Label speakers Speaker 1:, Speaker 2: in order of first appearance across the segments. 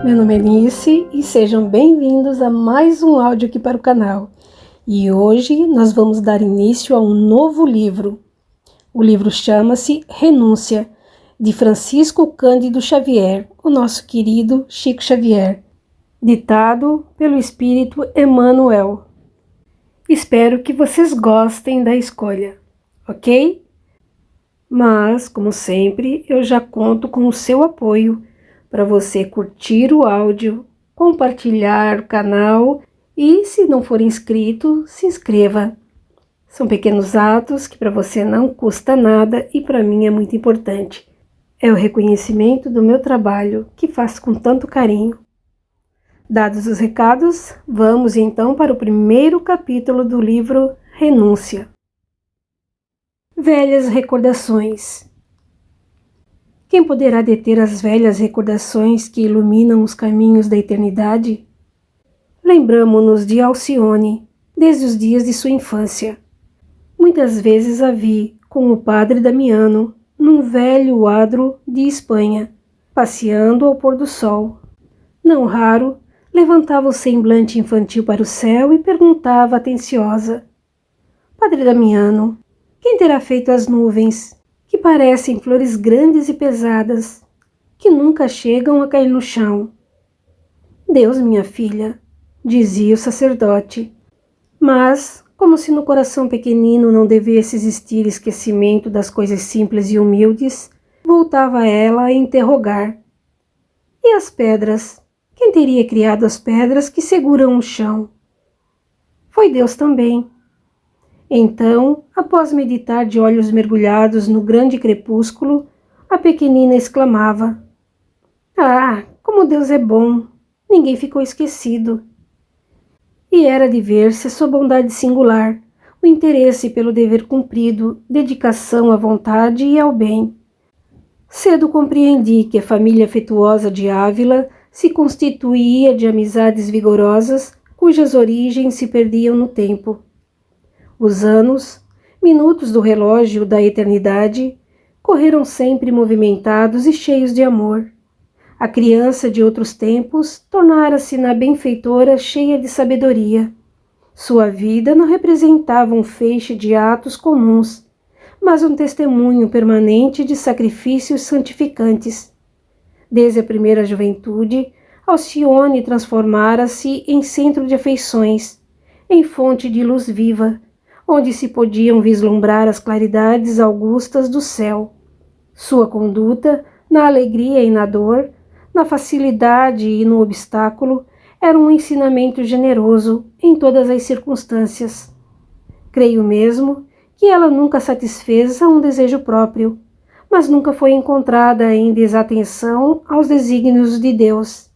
Speaker 1: Meu nome é Nice e sejam bem-vindos a mais um áudio aqui para o canal. E hoje nós vamos dar início a um novo livro. O livro chama-se Renúncia, de Francisco Cândido Xavier, o nosso querido Chico Xavier, ditado pelo Espírito Emmanuel. Espero que vocês gostem da escolha, ok? Mas, como sempre, eu já conto com o seu apoio para você curtir o áudio, compartilhar o canal e, se não for inscrito, se inscreva. São pequenos atos que para você não custa nada e para mim é muito importante. É o reconhecimento do meu trabalho que faço com tanto carinho. Dados os recados, vamos então para o primeiro capítulo do livro Renúncia. Velhas recordações. Quem poderá deter as velhas recordações que iluminam os caminhos da eternidade? Lembramo-nos de Alcione, desde os dias de sua infância. Muitas vezes a vi com o padre Damiano, num velho adro de Espanha, passeando ao pôr do sol. Não raro, levantava o semblante infantil para o céu e perguntava atenciosa: Padre Damiano, quem terá feito as nuvens, que parecem flores grandes e pesadas, que nunca chegam a cair no chão? Deus, minha filha, dizia o sacerdote. Mas, como se no coração pequenino não devesse existir esquecimento das coisas simples e humildes, voltava ela a interrogar. E as pedras? Quem teria criado as pedras que seguram o chão? Foi Deus também. Então, após meditar de olhos mergulhados no grande crepúsculo, a pequenina exclamava: Ah, como Deus é bom! Ninguém ficou esquecido. E era de ver-se a sua bondade singular, o interesse pelo dever cumprido, dedicação à vontade e ao bem. Cedo compreendi que a família afetuosa de Ávila se constituía de amizades vigorosas, cujas origens se perdiam no tempo. Os anos, minutos do relógio da eternidade, correram sempre movimentados e cheios de amor. A criança de outros tempos tornara-se na benfeitora cheia de sabedoria. Sua vida não representava um feixe de atos comuns, mas um testemunho permanente de sacrifícios santificantes. Desde a primeira juventude, Alcione transformara-se em centro de afeições, em fonte de luz viva, onde se podiam vislumbrar as claridades augustas do céu. Sua conduta, na alegria e na dor, na facilidade e no obstáculo, era um ensinamento generoso em todas as circunstâncias. Creio mesmo que ela nunca satisfez a um desejo próprio, mas nunca foi encontrada em desatenção aos desígnios de Deus.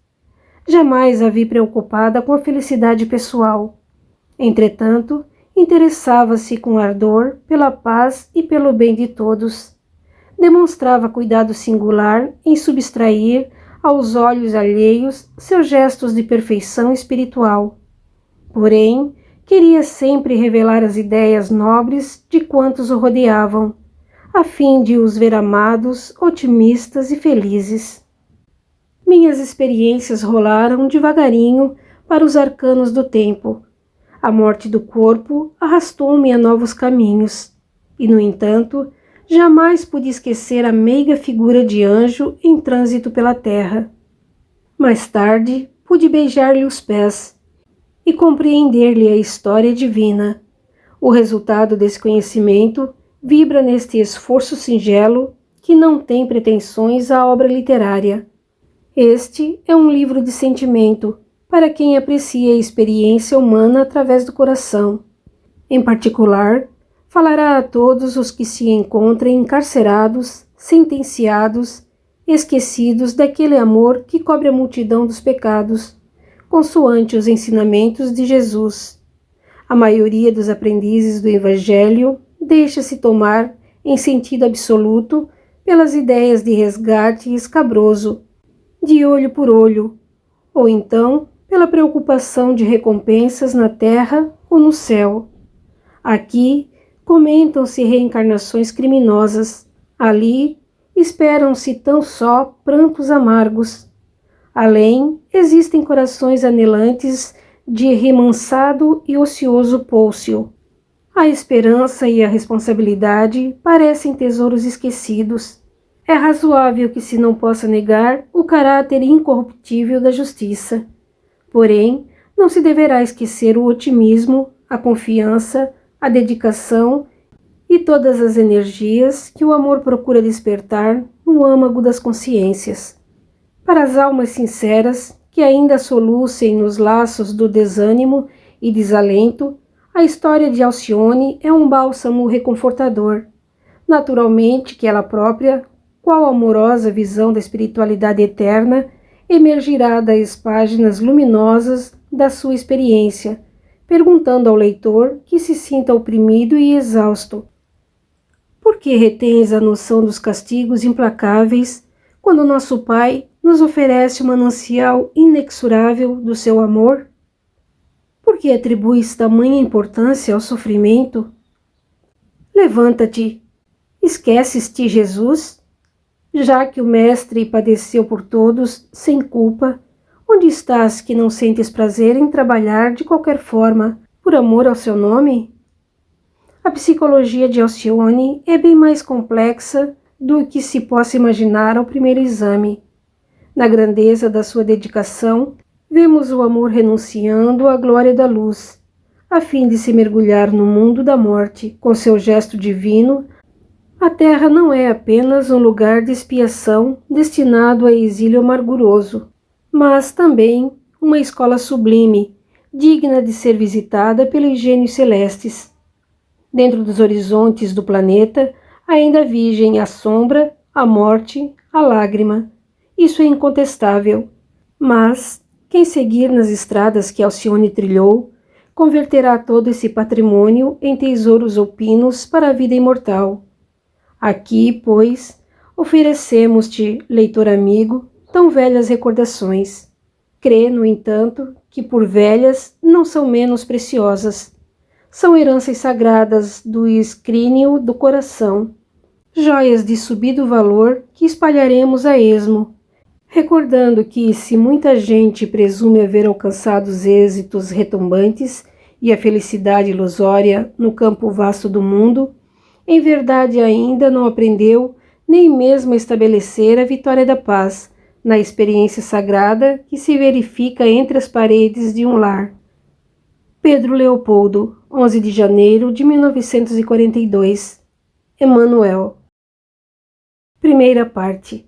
Speaker 1: Jamais a vi preocupada com a felicidade pessoal. Entretanto, interessava-se com ardor pela paz e pelo bem de todos. Demonstrava cuidado singular em subtrair aos olhos alheios seus gestos de perfeição espiritual. Porém, queria sempre revelar as ideias nobres de quantos o rodeavam, a fim de os ver amados, otimistas e felizes. Minhas experiências rolaram devagarinho para os arcanos do tempo. A morte do corpo arrastou-me a novos caminhos, e, no entanto, jamais pude esquecer a meiga figura de anjo em trânsito pela terra. Mais tarde, pude beijar-lhe os pés e compreender-lhe a história divina. O resultado desse conhecimento vibra neste esforço singelo que não tem pretensões à obra literária. Este é um livro de sentimento, para quem aprecia a experiência humana através do coração. Em particular, falará a todos os que se encontrem encarcerados, sentenciados, esquecidos daquele amor que cobre a multidão dos pecados, consoante os ensinamentos de Jesus. A maioria dos aprendizes do Evangelho deixa-se tomar, em sentido absoluto, pelas ideias de resgate escabroso, de olho por olho, ou então pela preocupação de recompensas na terra ou no céu. Aqui comentam-se reencarnações criminosas, ali esperam-se tão só prantos amargos. Além, existem corações anelantes de remansado e ocioso pôlcio. A esperança e a responsabilidade parecem tesouros esquecidos. É razoável que se não possa negar o caráter incorruptível da justiça. Porém, não se deverá esquecer o otimismo, a confiança, a dedicação e todas as energias que o amor procura despertar no âmago das consciências. Para as almas sinceras que ainda solucem nos laços do desânimo e desalento, a história de Alcione é um bálsamo reconfortador. Naturalmente que ela própria, qual amorosa visão da espiritualidade eterna, emergirá das páginas luminosas da sua experiência, perguntando ao leitor que se sinta oprimido e exausto: por que retens a noção dos castigos implacáveis quando nosso Pai nos oferece um manancial inexorável do seu amor? Por que atribuis tamanha importância ao sofrimento? Levanta-te, esqueces-te Jesus? Já que o Mestre padeceu por todos, sem culpa, onde estás que não sentes prazer em trabalhar de qualquer forma, por amor ao seu nome? A psicologia de Alcione é bem mais complexa do que se possa imaginar ao primeiro exame. Na grandeza da sua dedicação, vemos o amor renunciando à glória da luz, a fim de se mergulhar no mundo da morte. Com seu gesto divino, a terra não é apenas um lugar de expiação destinado a exílio amarguroso, mas também uma escola sublime, digna de ser visitada pelos gênios celestes. Dentro dos horizontes do planeta ainda vigem a sombra, a morte, a lágrima. Isso é incontestável, mas quem seguir nas estradas que Alcione trilhou, converterá todo esse patrimônio em tesouros ou pinos para a vida imortal. Aqui, pois, oferecemos-te, leitor amigo, tão velhas recordações. Crê, no entanto, que por velhas não são menos preciosas. São heranças sagradas do escrínio do coração, joias de subido valor que espalharemos a esmo, recordando que, se muita gente presume haver alcançado os êxitos retumbantes e a felicidade ilusória no campo vasto do mundo, em verdade ainda não aprendeu nem mesmo a estabelecer a vitória da paz na experiência sagrada que se verifica entre as paredes de um lar. Pedro Leopoldo, 11 de janeiro de 1942. Emmanuel. Primeira parte.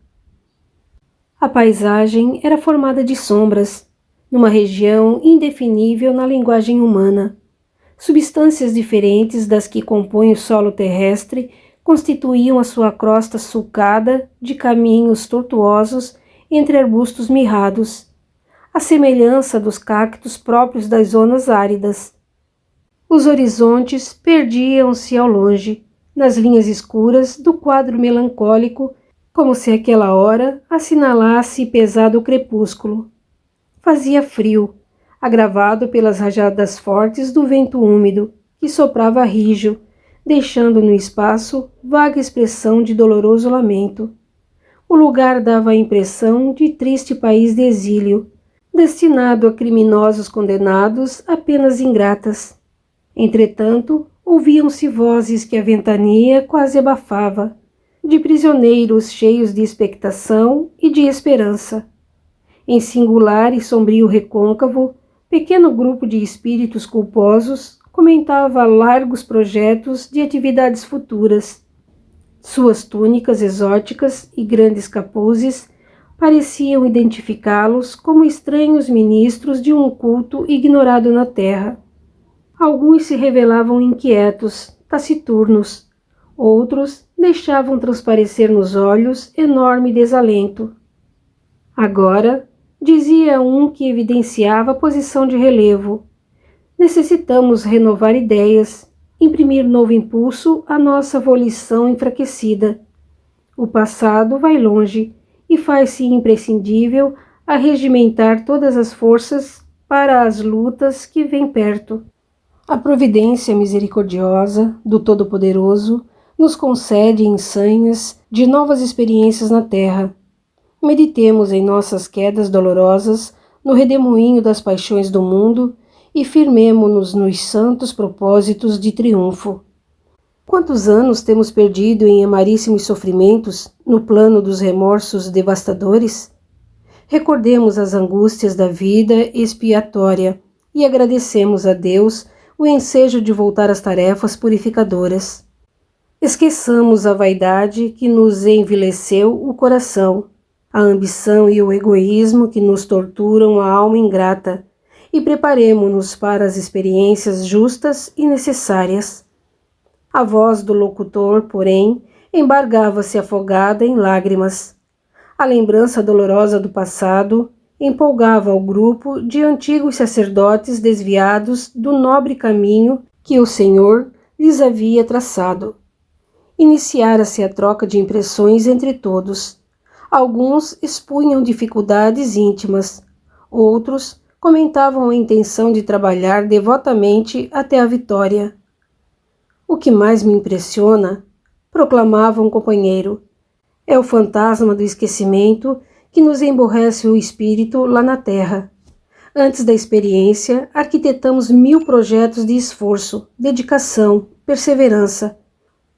Speaker 1: A paisagem era formada de sombras, numa região indefinível na linguagem humana. Substâncias diferentes das que compõem o solo terrestre constituíam a sua crosta sulcada de caminhos tortuosos entre arbustos mirrados, à semelhança dos cactos próprios das zonas áridas. Os horizontes perdiam-se ao longe, nas linhas escuras do quadro melancólico, como se aquela hora assinalasse pesado crepúsculo. Fazia frio, agravado pelas rajadas fortes do vento úmido, que soprava rijo, deixando no espaço vaga expressão de doloroso lamento. O lugar dava a impressão de triste país de exílio, destinado a criminosos condenados a penas ingratas. Entretanto, ouviam-se vozes que a ventania quase abafava, de prisioneiros cheios de expectação e de esperança. Em singular e sombrio recôncavo, pequeno grupo de espíritos culposos comentava largos projetos de atividades futuras. Suas túnicas exóticas e grandes capuzes pareciam identificá-los como estranhos ministros de um culto ignorado na terra. Alguns se revelavam inquietos, taciturnos. Outros deixavam transparecer nos olhos enorme desalento. Agora, dizia um que evidenciava a posição de relevo, necessitamos renovar ideias, imprimir novo impulso à nossa volição enfraquecida. O passado vai longe e faz-se imprescindível arregimentar todas as forças para as lutas que vêm perto. A providência misericordiosa do Todo-Poderoso nos concede ensanhas de novas experiências na terra. meditemos em nossas quedas dolorosas, no redemoinho das paixões do mundo e firmemo-nos nos santos propósitos de triunfo. Quantos anos temos perdido em amaríssimos sofrimentos no plano dos remorsos devastadores? Recordemos as angústias da vida expiatória e agradecemos a Deus o ensejo de voltar às tarefas purificadoras. Esqueçamos a vaidade que nos envileceu o coração, a ambição e o egoísmo que nos torturam a alma ingrata, e preparemo-nos para as experiências justas e necessárias. A voz do locutor, porém, embargava-se afogada em lágrimas. A lembrança dolorosa do passado empolgava o grupo de antigos sacerdotes desviados do nobre caminho que o Senhor lhes havia traçado. Iniciara-se a troca de impressões entre todos. Alguns expunham dificuldades íntimas, outros comentavam a intenção de trabalhar devotamente até a vitória. O que mais me impressiona, proclamava um companheiro, é o fantasma do esquecimento que nos emborrece o espírito lá na terra. Antes da experiência, arquitetamos 1000 projetos de esforço, dedicação, perseverança.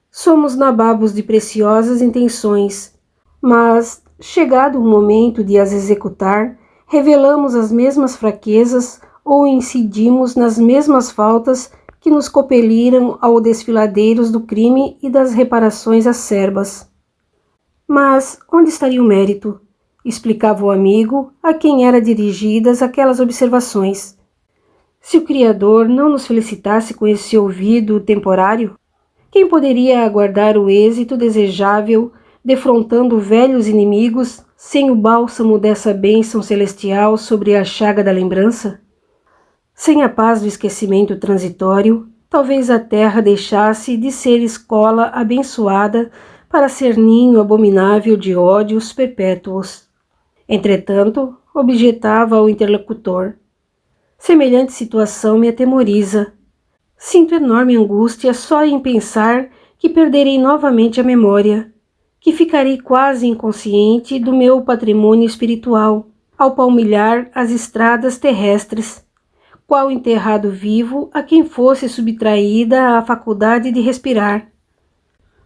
Speaker 1: Somos nababos de preciosas intenções, mas, chegado o momento de as executar, revelamos as mesmas fraquezas ou incidimos nas mesmas faltas que nos compeliram ao desfiladeiros do crime e das reparações acerbas. Mas onde estaria o mérito? Explicava o amigo a quem eram dirigidas aquelas observações. Se o Criador não nos felicitasse com esse ouvido temporário, quem poderia aguardar o êxito desejável, defrontando velhos inimigos, sem o bálsamo dessa bênção celestial sobre a chaga da lembrança? Sem a paz do esquecimento transitório, talvez a terra deixasse de ser escola abençoada para ser ninho abominável de ódios perpétuos. Entretanto, objetava o interlocutor, semelhante situação me atemoriza. Sinto enorme angústia só em pensar que perderei novamente a memória, que ficarei quase inconsciente do meu patrimônio espiritual, ao palmilhar as estradas terrestres, qual enterrado vivo a quem fosse subtraída a faculdade de respirar.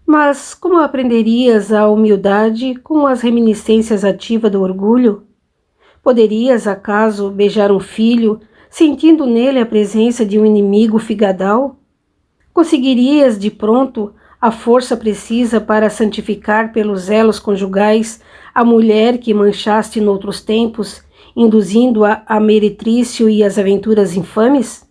Speaker 1: Mas como aprenderias a humildade com as reminiscências ativas do orgulho? Poderias, acaso, beijar um filho, sentindo nele a presença de um inimigo figadal? Conseguirias, de pronto, a força precisa para santificar pelos elos conjugais a mulher que manchaste noutros tempos, induzindo-a a meretrício e às aventuras infames?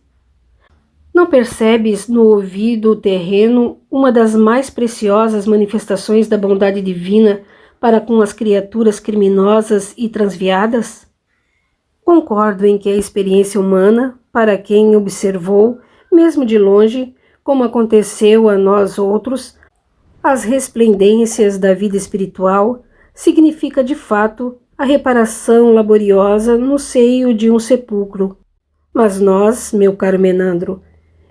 Speaker 1: Não percebes no ouvido terreno uma das mais preciosas manifestações da bondade divina para com as criaturas criminosas e transviadas? Concordo em que a experiência humana, para quem observou, mesmo de longe, como aconteceu a nós outros, as resplendências da vida espiritual, significa de fato a reparação laboriosa no seio de um sepulcro. Mas nós, meu caro Menandro,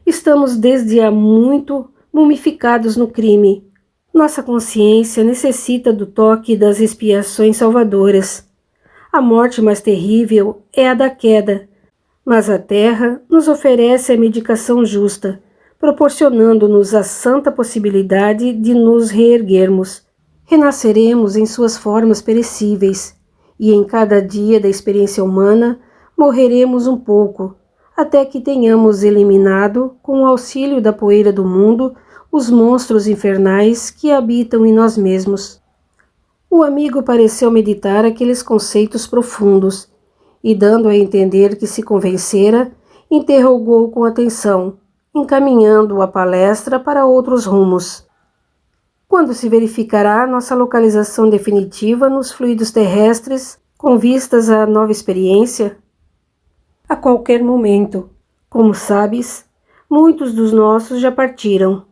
Speaker 1: estamos desde há muito mumificados no crime. Nossa consciência necessita do toque das expiações salvadoras. A morte mais terrível é a da queda, mas a terra nos oferece a medicação justa, proporcionando-nos a santa possibilidade de nos reerguermos. Renasceremos em suas formas perecíveis, e em cada dia da experiência humana morreremos um pouco, até que tenhamos eliminado, com o auxílio da poeira do mundo, os monstros infernais que habitam em nós mesmos. O amigo pareceu meditar aqueles conceitos profundos, e dando a entender que se convencera, interrogou com atenção, encaminhando a palestra para outros rumos. Quando se verificará nossa localização definitiva nos fluidos terrestres, com vistas à nova experiência? A qualquer momento. Como sabes, muitos dos nossos já partiram.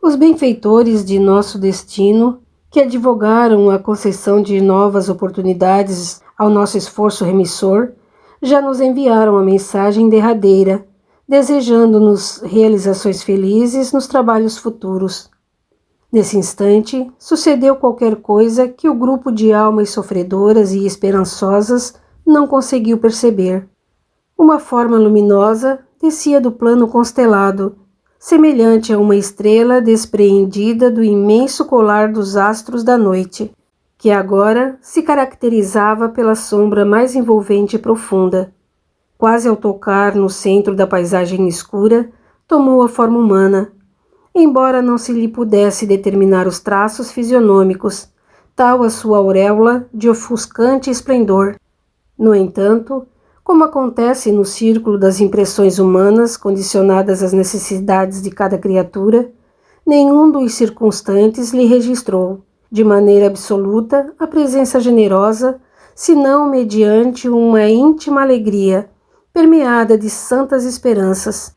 Speaker 1: Os benfeitores de nosso destino, que advogaram a concessão de novas oportunidades ao nosso esforço remissor, já nos enviaram a mensagem derradeira, desejando-nos realizações felizes nos trabalhos futuros. Nesse instante, sucedeu qualquer coisa que o grupo de almas sofredoras e esperançosas não conseguiu perceber. Uma forma luminosa descia do plano constelado, semelhante a uma estrela despreendida do imenso colar dos astros da noite, que agora se caracterizava pela sombra mais envolvente e profunda. Quase ao tocar no centro da paisagem escura, tomou a forma humana, embora não se lhe pudesse determinar os traços fisionômicos, tal a sua auréola de ofuscante esplendor. No entanto, como acontece no círculo das impressões humanas condicionadas às necessidades de cada criatura, nenhum dos circunstantes lhe registrou, de maneira absoluta, a presença generosa, senão mediante uma íntima alegria, permeada de santas esperanças.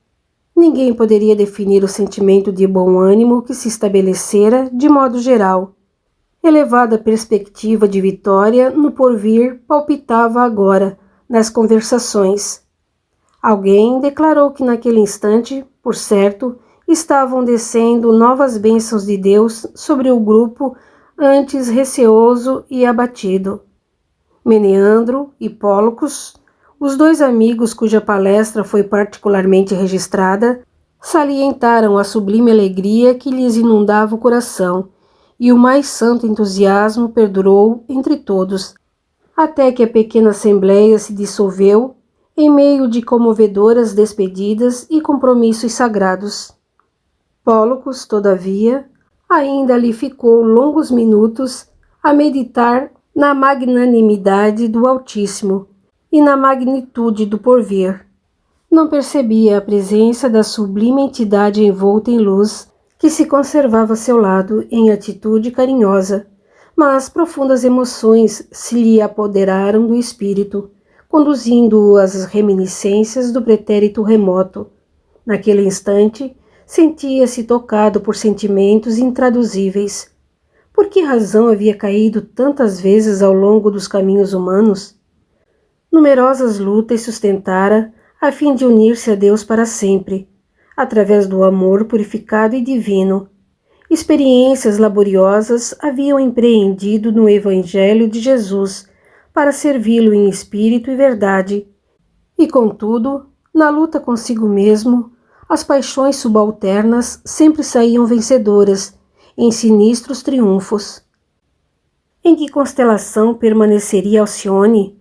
Speaker 1: Ninguém poderia definir o sentimento de bom ânimo que se estabelecera de modo geral. Elevada perspectiva de vitória no porvir palpitava agora nas conversações. Alguém declarou que naquele instante, por certo, estavam descendo novas bênçãos de Deus sobre o grupo antes receoso e abatido. Meneandro e Pólucos, os dois amigos cuja palestra foi particularmente registrada, salientaram a sublime alegria que lhes inundava o coração, e o mais santo entusiasmo perdurou entre todos, até que a pequena assembleia se dissolveu em meio de comovedoras despedidas e compromissos sagrados. Pólucos, todavia, ainda ali ficou longos minutos a meditar na magnanimidade do Altíssimo e na magnitude do porvir. Não percebia a presença da sublime entidade envolta em luz que se conservava a seu lado em atitude carinhosa, mas profundas emoções se lhe apoderaram do espírito, conduzindo-o às reminiscências do pretérito remoto. Naquele instante, sentia-se tocado por sentimentos intraduzíveis. Por que razão havia caído tantas vezes ao longo dos caminhos humanos? Numerosas lutas sustentara a fim de unir-se a Deus para sempre, através do amor purificado e divino. Experiências laboriosas haviam empreendido no Evangelho de Jesus para servi-lo em espírito e verdade, e contudo, na luta consigo mesmo, as paixões subalternas sempre saíam vencedoras em sinistros triunfos. Em que constelação permaneceria Alcione,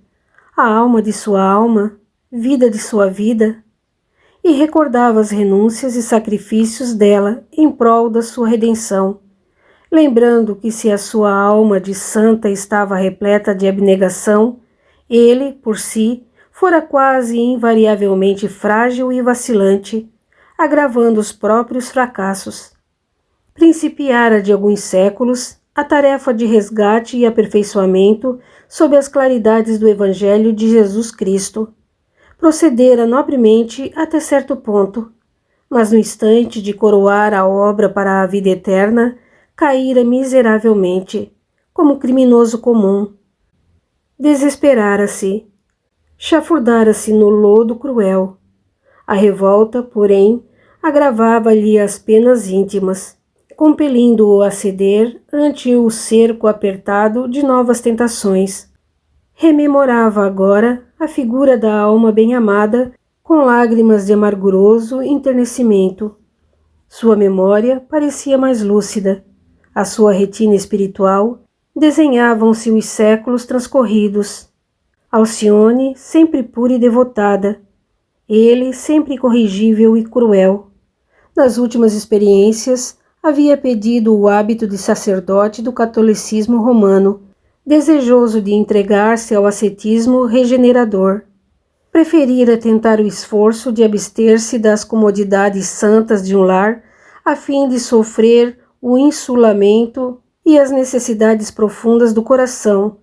Speaker 1: a alma de sua alma, vida de sua vida? E recordava as renúncias e sacrifícios dela em prol da sua redenção, lembrando que se a sua alma de santa estava repleta de abnegação, ele, por si, fora quase invariavelmente frágil e vacilante, agravando os próprios fracassos. Principiara de alguns séculos a tarefa de resgate e aperfeiçoamento sob as claridades do Evangelho de Jesus Cristo. Procedera nobremente até certo ponto, mas no instante de coroar a obra para a vida eterna, caíra miseravelmente, como criminoso comum. Desesperara-se, chafurdara-se no lodo cruel. A revolta, porém, agravava-lhe as penas íntimas, compelindo-o a ceder ante o cerco apertado de novas tentações. Rememorava agora a figura da alma bem-amada com lágrimas de amarguroso enternecimento. Sua memória parecia mais lúcida. À sua retina espiritual desenhavam-se os séculos transcorridos. Alcione sempre pura e devotada. Ele sempre incorrigível e cruel. Nas últimas experiências, havia pedido o hábito de sacerdote do catolicismo romano, desejoso de entregar-se ao ascetismo regenerador. Preferira tentar o esforço de abster-se das comodidades santas de um lar, a fim de sofrer o insulamento e as necessidades profundas do coração,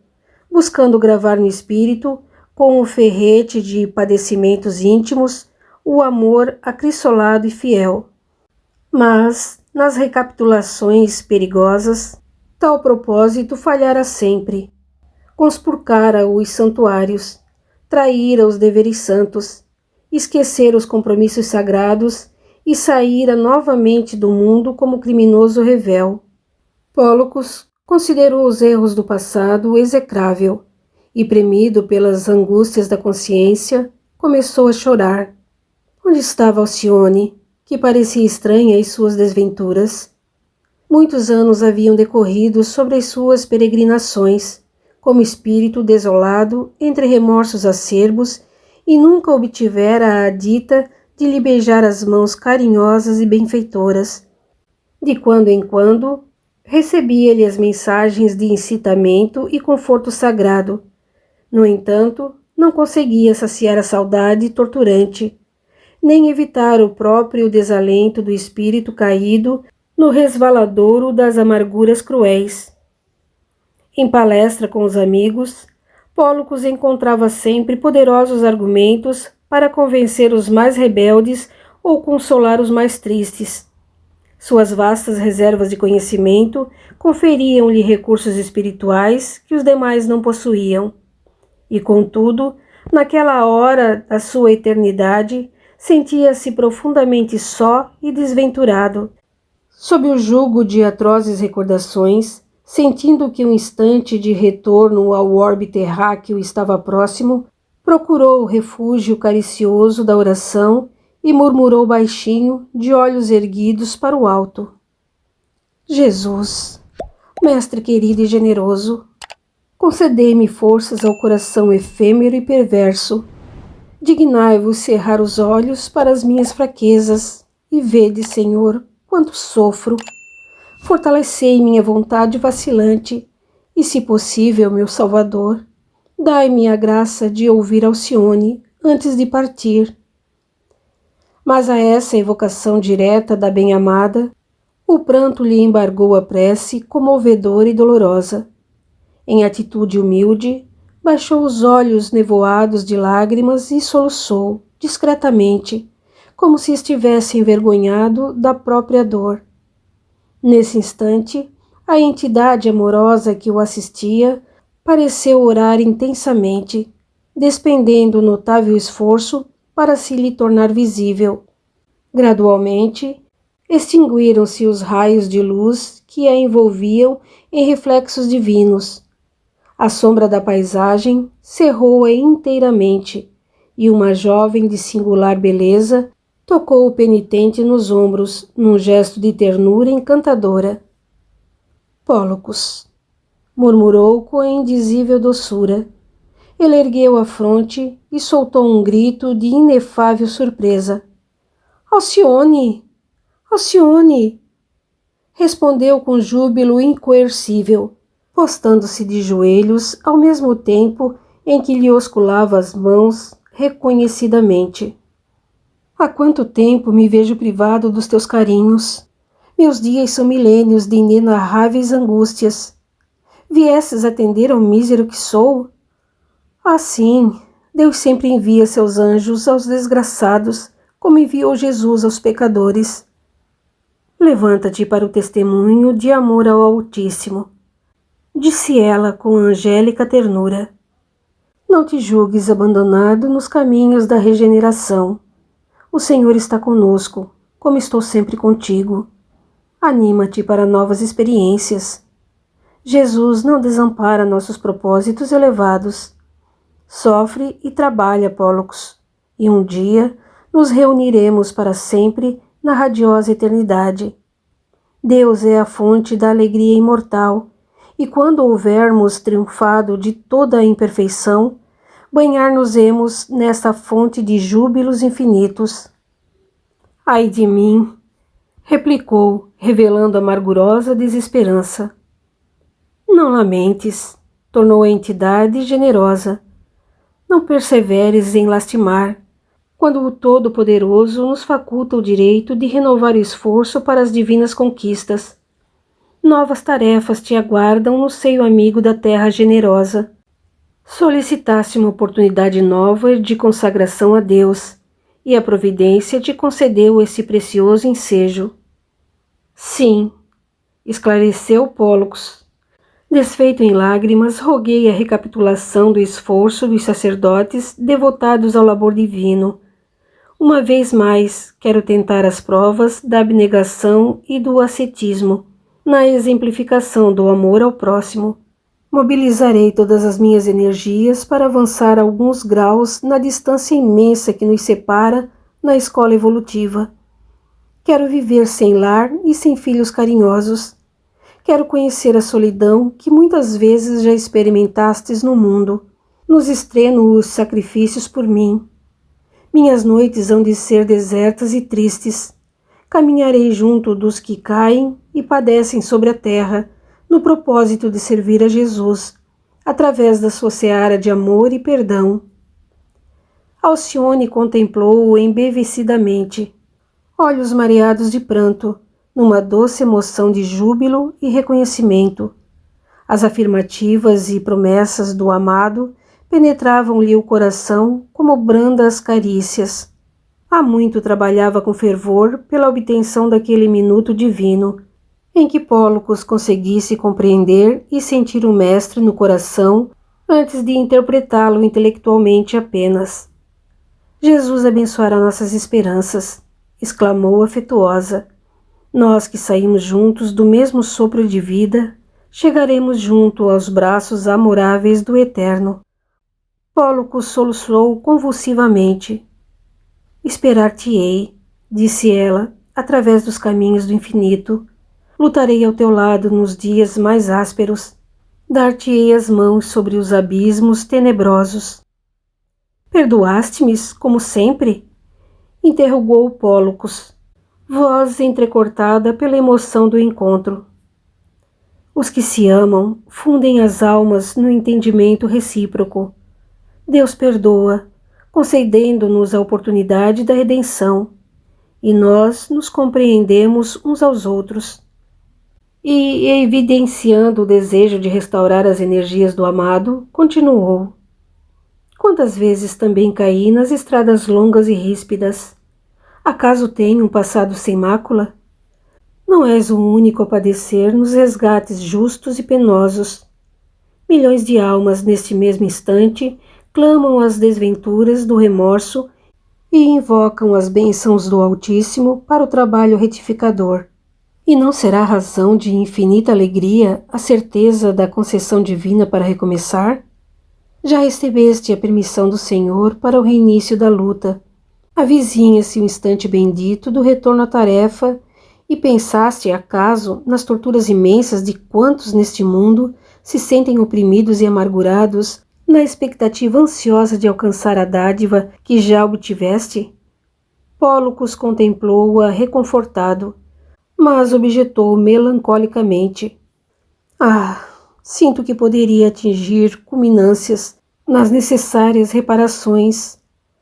Speaker 1: buscando gravar no espírito, com o ferrete de padecimentos íntimos, o amor acrisolado e fiel. Mas, nas recapitulações perigosas, tal propósito falhara sempre. Conspurcara os santuários, traíra os deveres santos, esquecera os compromissos sagrados e saíra novamente do mundo como criminoso revel. Pólocos considerou os erros do passado execrável e, premido pelas angústias da consciência, começou a chorar. Onde estava Alcione, que parecia estranha às suas desventuras? Muitos anos haviam decorrido sobre as suas peregrinações, como espírito desolado entre remorsos acerbos, e nunca obtivera a dita de lhe beijar as mãos carinhosas e benfeitoras. De quando em quando, recebia-lhe as mensagens de incitamento e conforto sagrado. No entanto, não conseguia saciar a saudade torturante, nem evitar o próprio desalento do espírito caído no resvaladouro das amarguras cruéis. Em palestra com os amigos, Pólocos encontrava sempre poderosos argumentos para convencer os mais rebeldes ou consolar os mais tristes. Suas vastas reservas de conhecimento conferiam-lhe recursos espirituais que os demais não possuíam. E, contudo, naquela hora da sua eternidade, sentia-se profundamente só e desventurado. Sob o jugo de atrozes recordações, sentindo que um instante de retorno ao orbe terráqueo estava próximo, procurou o refúgio caricioso da oração e murmurou baixinho, de olhos erguidos para o alto: Jesus, Mestre querido e generoso, concedei-me forças ao coração efêmero e perverso. Dignai-vos cerrar os olhos para as minhas fraquezas e vede, Senhor, quanto sofro. Fortalecei minha vontade vacilante e, se possível, meu Salvador, dai-me a graça de ouvir Alcione antes de partir. Mas a essa evocação direta da bem-amada, o pranto lhe embargou a prece comovedora e dolorosa. Em atitude humilde, baixou os olhos nevoados de lágrimas e soluçou, discretamente, como se estivesse envergonhado da própria dor. Nesse instante, a entidade amorosa que o assistia pareceu orar intensamente, despendendo notável esforço para se lhe tornar visível. Gradualmente, extinguiram-se os raios de luz que a envolviam em reflexos divinos. A sombra da paisagem cerrou-a inteiramente, e uma jovem de singular beleza tocou o penitente nos ombros, num gesto de ternura encantadora. Pólocos, murmurou com a indizível doçura. Ele ergueu a fronte e soltou um grito de inefável surpresa. Alcione! Alcione! Respondeu com júbilo incoercível, postando-se de joelhos ao mesmo tempo em que lhe osculava as mãos reconhecidamente. Há quanto tempo me vejo privado dos teus carinhos? Meus dias são milênios de inenarráveis angústias. Viesses atender ao mísero que sou? Ah, sim, Deus sempre envia seus anjos aos desgraçados, como enviou Jesus aos pecadores. Levanta-te para o testemunho de amor ao Altíssimo, disse ela com angélica ternura. Não te julgues abandonado nos caminhos da regeneração. O Senhor está conosco, como estou sempre contigo. Anima-te para novas experiências. Jesus não desampara nossos propósitos elevados. Sofre e trabalha, Pólocos, e um dia nos reuniremos para sempre na radiosa eternidade. Deus é a fonte da alegria imortal, e quando houvermos triunfado de toda a imperfeição, banhar-nos-emos nessa fonte de júbilos infinitos. Ai de mim, replicou, revelando amargurosa desesperança. Não lamentes, tornou a entidade generosa. Não perseveres em lastimar, quando o Todo-Poderoso nos faculta o direito de renovar o esforço para as divinas conquistas. Novas tarefas te aguardam no seio amigo da terra generosa. Solicitaste uma oportunidade nova de consagração a Deus, e a providência te concedeu esse precioso ensejo. Sim, esclareceu Pólocos. Desfeito em lágrimas, roguei a recapitulação do esforço dos sacerdotes devotados ao labor divino. Uma vez mais, quero tentar as provas da abnegação e do ascetismo, Na exemplificação do amor ao próximo, mobilizarei todas as minhas energias para avançar alguns graus na distância imensa que nos separa na escola evolutiva. Quero viver sem lar e sem filhos carinhosos. Quero conhecer a solidão que muitas vezes já experimentastes no mundo, nos extremos sacrifícios por mim. Minhas noites hão de ser desertas e tristes. Caminharei junto dos que caem e padecem sobre a terra, no propósito de servir a Jesus, através da sua seara de amor e perdão. Alcione contemplou-o embevecidamente, olhos mareados de pranto, numa doce emoção de júbilo e reconhecimento. As afirmativas e promessas do amado penetravam-lhe o coração como brandas carícias. Há muito trabalhava com fervor pela obtenção daquele minuto divino, em que Pólocos conseguisse compreender e sentir o mestre no coração antes de interpretá-lo intelectualmente apenas. Jesus abençoará nossas esperanças, exclamou afetuosa. Nós que saímos juntos do mesmo sopro de vida, chegaremos junto aos braços amoráveis do Eterno. Pólocos soluçou convulsivamente. Esperar-te-ei, disse ela, através dos caminhos do infinito. Lutarei ao teu lado nos dias mais ásperos. Dar-te-ei as mãos sobre os abismos tenebrosos. Perdoaste-me, como sempre? Interrogou Pólocos, voz entrecortada pela emoção do encontro. Os que se amam fundem as almas no entendimento recíproco. Deus perdoa, concedendo-nos a oportunidade da redenção, e nós nos compreendemos uns aos outros. E, evidenciando o desejo de restaurar as energias do amado, continuou. Quantas vezes também caí nas estradas longas e ríspidas. Acaso tenho um passado sem mácula? Não és o único a padecer nos resgates justos e penosos. Milhões de almas neste mesmo instante clamam as desventuras do remorso e invocam as bênçãos do Altíssimo para o trabalho retificador. E não será razão de infinita alegria a certeza da concessão divina para recomeçar? Já recebeste a permissão do Senhor para o reinício da luta. Avizinha-se o instante bendito do retorno à tarefa e pensaste, acaso, nas torturas imensas de quantos neste mundo se sentem oprimidos e amargurados na expectativa ansiosa de alcançar a dádiva que já obtiveste? Pólocos contemplou-a reconfortado, mas objetou melancolicamente. Sinto que poderia atingir culminâncias nas necessárias reparações.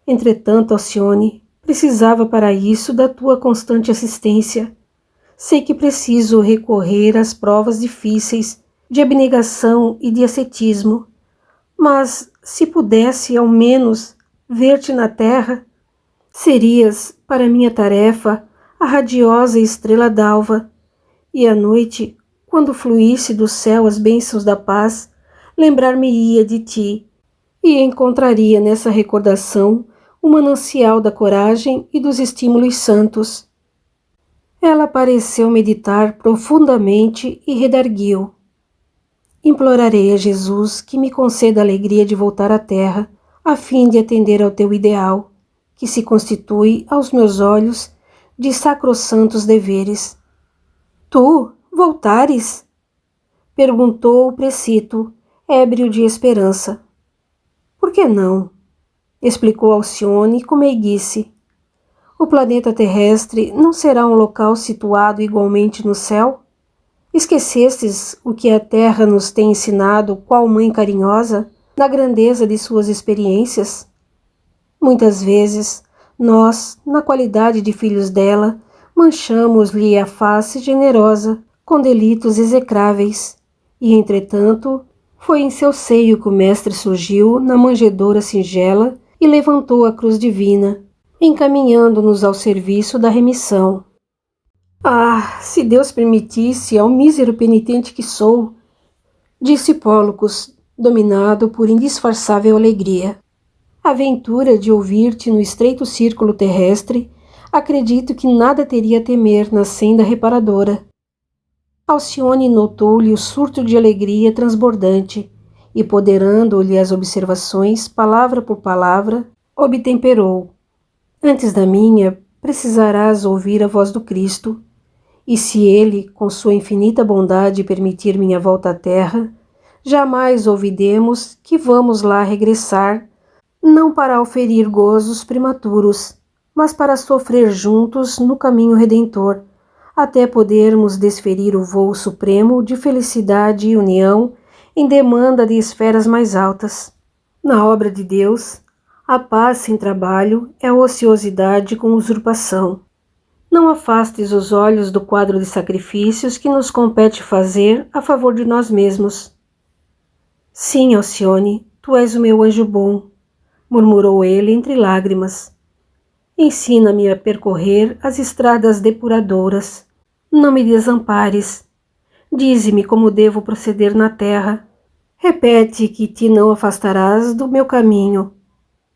Speaker 1: Entretanto, Alcione, precisava para isso da tua constante assistência. Sei que preciso recorrer às provas difíceis de abnegação e de ascetismo, mas se pudesse, ao menos, ver-te na terra, serias, para minha tarefa, a radiosa estrela d'alva, e à noite, quando fluísse do céu as bênçãos da paz, lembrar-me-ia de ti, e encontraria nessa recordação o manancial da coragem e dos estímulos santos. Ela pareceu meditar profundamente e redarguiu. Implorarei a Jesus que me conceda a alegria de voltar à terra, a fim de atender ao teu ideal, que se constitui, aos meus olhos, de sacrossantos deveres. Tu voltares? Perguntou o precito, ébrio de esperança. Por que não? Explicou Alcione com meiguice. O planeta terrestre não será um local situado igualmente no céu? Esquecestes o que a Terra nos tem ensinado, qual mãe carinhosa, na grandeza de suas experiências? Muitas vezes, nós, na qualidade de filhos dela, manchamos-lhe a face generosa com delitos execráveis, e, entretanto, foi em seu seio que o Mestre surgiu na manjedoura singela e levantou a cruz divina, encaminhando-nos ao serviço da remissão. Se Deus permitisse ao mísero penitente que sou, disse Pólocos, dominado por indisfarçável alegria. A aventura de ouvir-te no estreito círculo terrestre, acredito que nada teria a temer na senda reparadora. Alcione notou-lhe o surto de alegria transbordante e, poderando-lhe as observações, palavra por palavra, obtemperou. Antes da minha, precisarás ouvir a voz do Cristo, e se Ele, com sua infinita bondade, permitir minha volta à terra, jamais ouvidemos que vamos lá regressar, não para oferir gozos prematuros, mas para sofrer juntos no caminho redentor, até podermos desferir o voo supremo de felicidade e união em demanda de esferas mais altas. Na obra de Deus, a paz sem trabalho é ociosidade com usurpação. Não afastes os olhos do quadro de sacrifícios que nos compete fazer a favor de nós mesmos. Sim, Alcione, tu és o meu anjo bom, murmurou ele entre lágrimas. Ensina-me a percorrer as estradas depuradoras. Não me desampares. Dize-me como devo proceder na terra. Repete que te não afastarás do meu caminho.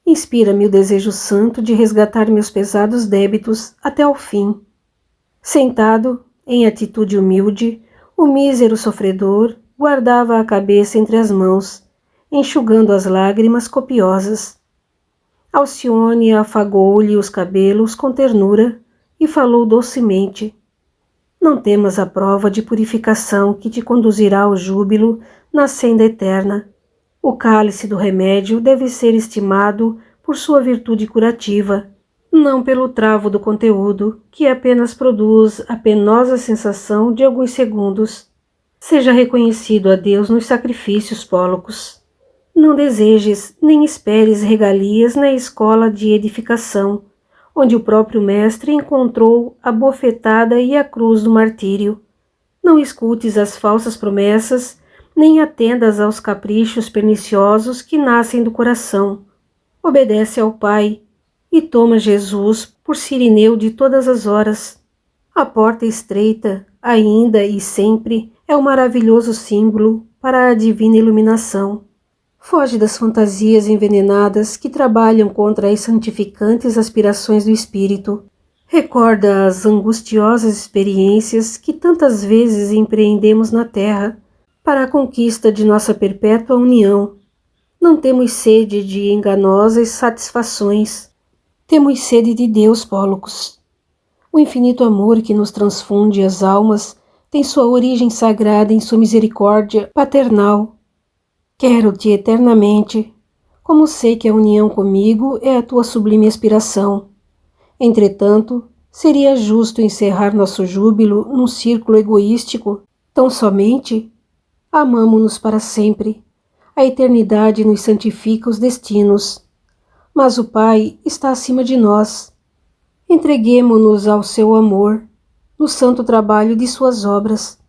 Speaker 1: Inspira-me o desejo santo de resgatar meus pesados débitos até ao fim. Sentado, em atitude humilde, o mísero sofredor guardava a cabeça entre as mãos, enxugando as lágrimas copiosas. Alcione afagou-lhe os cabelos com ternura e falou docemente. Não temas a prova de purificação que te conduzirá ao júbilo na senda eterna. O cálice do remédio deve ser estimado por sua virtude curativa, não pelo travo do conteúdo, que apenas produz a penosa sensação de alguns segundos. Seja reconhecido a Deus nos sacrifícios, Pólocos. Não desejes nem esperes regalias na escola de edificação, onde o próprio mestre encontrou a bofetada e a cruz do martírio. Não escutes as falsas promessas, nem atendas aos caprichos perniciosos que nascem do coração. Obedece ao Pai e toma Jesus por Cirineu de todas as horas. A porta estreita, ainda e sempre, é o maravilhoso símbolo para a divina iluminação. Foge das fantasias envenenadas que trabalham contra as santificantes aspirações do espírito. Recorda as angustiosas experiências que tantas vezes empreendemos na terra para a conquista de nossa perpétua união. Não temos sede de enganosas satisfações. Temos sede de Deus, Pólocos. O infinito amor que nos transfunde as almas tem sua origem sagrada em sua misericórdia paternal. Quero-te eternamente, como sei que a união comigo é a tua sublime aspiração. Entretanto, seria justo encerrar nosso júbilo num círculo egoístico, tão somente? Amamo-nos para sempre. A eternidade nos santifica os destinos. Mas o Pai está acima de nós. Entreguemo-nos ao seu amor, no santo trabalho de suas obras.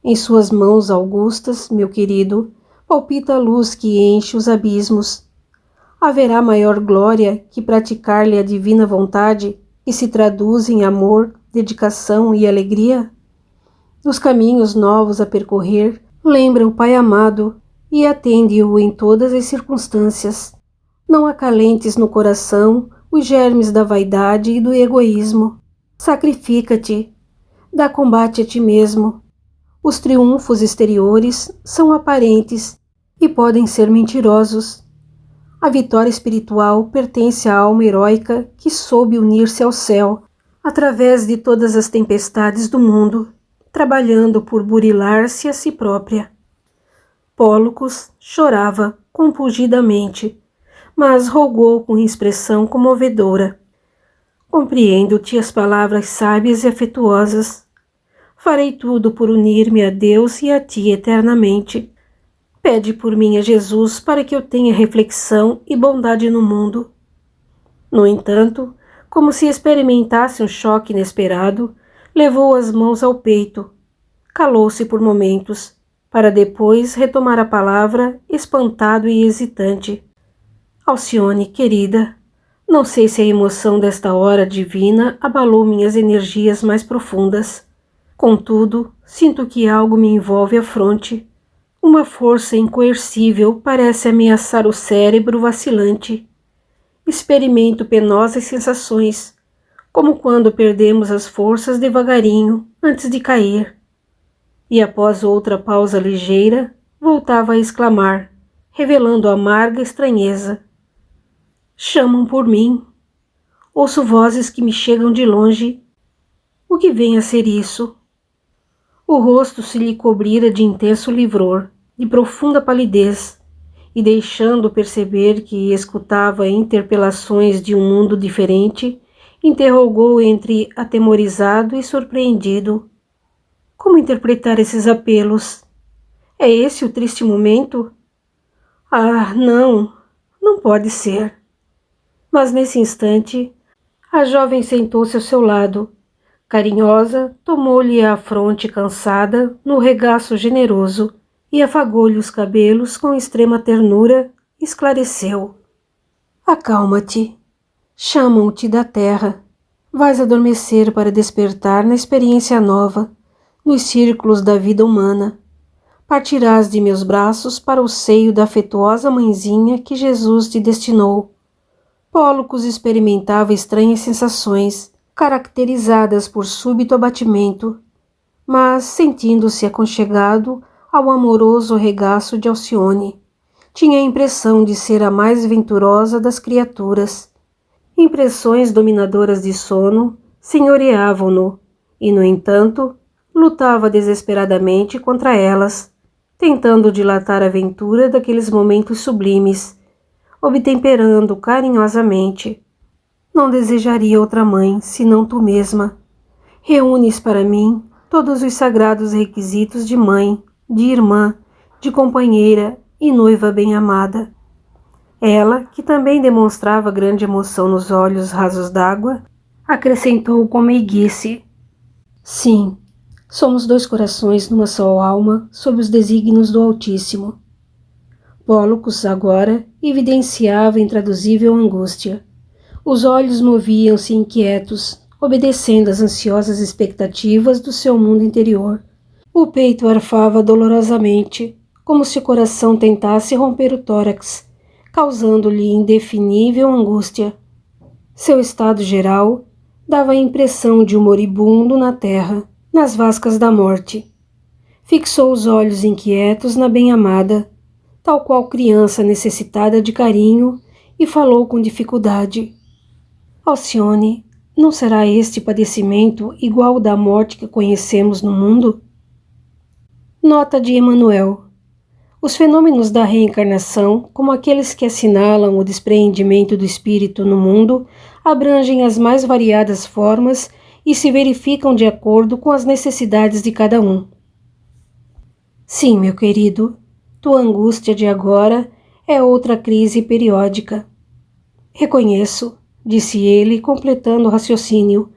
Speaker 1: Em suas mãos augustas, meu querido, palpita a luz que enche os abismos. Haverá maior glória que praticar-lhe a divina vontade, que se traduz em amor, dedicação e alegria? Nos caminhos novos a percorrer, lembra o Pai amado e atende-o em todas as circunstâncias. Não acalentes no coração os germes da vaidade e do egoísmo. Sacrifica-te, dá combate a ti mesmo. Os triunfos exteriores são aparentes e podem ser mentirosos. A vitória espiritual pertence à alma heróica que soube unir-se ao céu através de todas as tempestades do mundo, trabalhando por burilar-se a si própria. Pólocos chorava compungidamente, mas rogou com expressão comovedora. Compreendo-te as palavras sábias e afetuosas. Farei tudo por unir-me a Deus e a ti eternamente. Pede por mim a Jesus para que eu tenha reflexão e bondade no mundo. No entanto, como se experimentasse um choque inesperado, levou as mãos ao peito. Calou-se por momentos, para depois retomar a palavra, espantado e hesitante. Alcione, querida, não sei se a emoção desta hora divina abalou minhas energias mais profundas. Contudo, sinto que algo me envolve a fronte. Uma força incoercível parece ameaçar o cérebro vacilante. Experimento penosas sensações, como quando perdemos as forças devagarinho, antes de cair. E após outra pausa ligeira, voltava a exclamar, revelando amarga estranheza. Chamam por mim. Ouço vozes que me chegam de longe. O que vem a ser isso? O rosto se lhe cobrira de intenso livror, de profunda palidez, e deixando perceber que escutava interpelações de um mundo diferente, interrogou entre atemorizado e surpreendido. Como interpretar esses apelos? É esse o triste momento? Ah, não pode ser. Mas nesse instante, a jovem sentou-se ao seu lado. Carinhosa, tomou-lhe a fronte cansada no regaço generoso e afagou-lhe os cabelos com extrema ternura, esclareceu. Acalma-te. Chamam-te da terra. Vais adormecer para despertar na experiência nova, nos círculos da vida humana. Partirás de meus braços para o seio da afetuosa mãezinha que Jesus te destinou. Pólocos experimentava estranhas sensações, caracterizadas por súbito abatimento, mas, sentindo-se aconchegado ao amoroso regaço de Alcione, tinha a impressão de ser a mais venturosa das criaturas. Impressões dominadoras de sono senhoreavam-no e, no entanto, lutava desesperadamente contra elas, tentando dilatar a ventura daqueles momentos sublimes, obtemperando carinhosamente. Não desejaria outra mãe, senão tu mesma. Reúnes para mim todos os sagrados requisitos de mãe, de irmã, de companheira e noiva bem-amada. Ela, que também demonstrava grande emoção nos olhos rasos d'água, acrescentou com meiguice. Sim, somos dois corações numa só alma sob os desígnios do Altíssimo. Pólocos, agora, evidenciava intraduzível angústia. Os olhos moviam-se inquietos, obedecendo às ansiosas expectativas do seu mundo interior. O peito arfava dolorosamente, como se o coração tentasse romper o tórax, causando-lhe indefinível angústia. Seu estado geral dava a impressão de um moribundo na terra, nas vascas da morte. Fixou os olhos inquietos na bem-amada, tal qual criança necessitada de carinho, e falou com dificuldade. Alcione, não será este padecimento igual ao da morte que conhecemos no mundo? Nota de Emmanuel. Os fenômenos da reencarnação, como aqueles que assinalam o despreendimento do espírito no mundo, abrangem as mais variadas formas e se verificam de acordo com as necessidades de cada um. Sim, meu querido, tua angústia de agora é outra crise periódica. Reconheço, disse ele, completando o raciocínio,